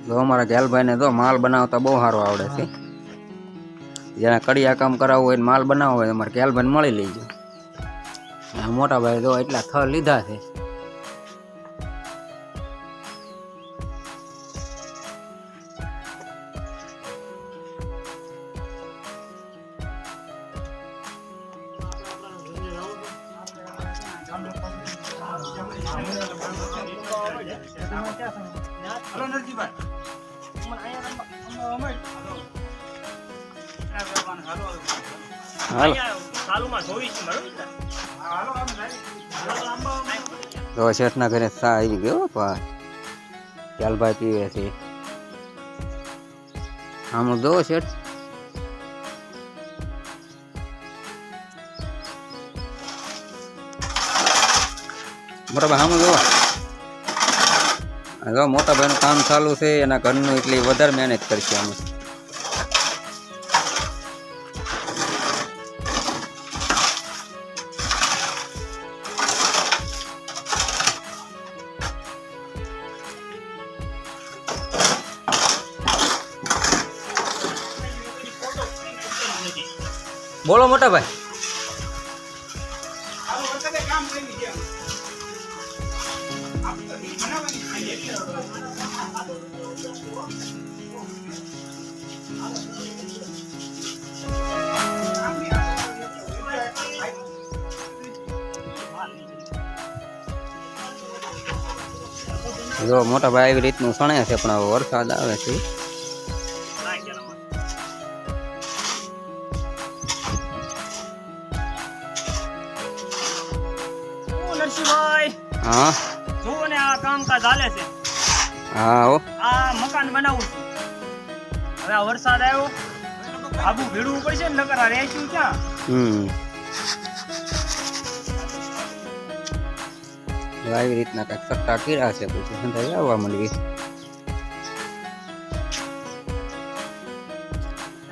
તો અમારા ગેલભાઈને તો માલ બનાવતા બહુ સારો આવડે છે. જેને કડિયા કામ કરાવવું હોય માલ બનાવવો હોય અમારે ગેલભાઈને મળી લેજો. મોટા ભાઈ તો એટલા થર લીધા છે. તો શેઠના ઘરે ચા આવી ગયો ભાઈ, ગેલભાઈ પીવે છે. આમ જો શેઠ મોટા ભાઈ આમ જો મોટા ભાઈ નું કામ ચાલુ છે. એના ઘરનું એટલી વધારે મહેનત કરશે અમે. બોલો મોટા ભાઈ. જો મોટા ભાઈ આવી રીતનું સણે છે, પણ હવે વરસાદ આવે છે. હા જો ને આ કામકાજ ચાલે છે. હા હો આ મકાન બનાવું છું. હવે આ વરસાદ આવ્યો, આબુ ભીડવું પડશે ને, નકર આ રહેશું ક્યાં? આવી રીતના કઈક સટ્ટા કર્યા છે, પછી સંધાઈ આવવા માંડવી.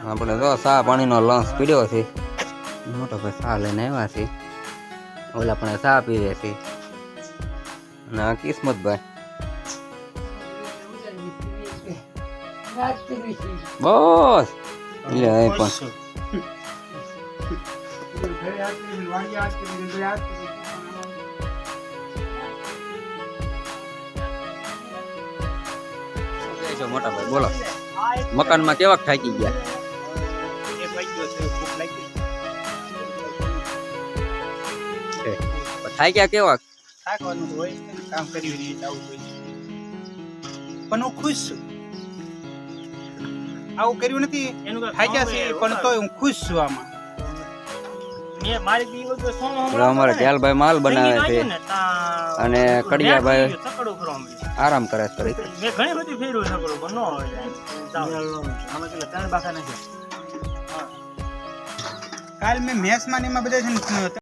આપણે તો ચા પાણીનો લંચ પીડ્યો છે. મોટો ભાઈ ચા લઈને આવ્યા છે. ઓલા પણ ચા પીવે છે. ના કિસ્મતભાઈ બસ લે પણ મોટા ભાઈ બોલો, મકાનમાં કેવાક થાકી ગયા? થાક્યા કેવાક? થાકવાનું હોય, કામ કરી પણ હું ખુશ છું. આવું કર્યું નથી, થાક્યા છે પણ તોય હું ખુશ છું. આમાં અમારે ગેલભાઈ માલ બનાવે છે અને કડિયાભાઈ આરામ કરે છે. મેં ઘણી બધી ફેરવું શકું પણ કાલ મેં મેસમાં ને એમાં બધા છે ને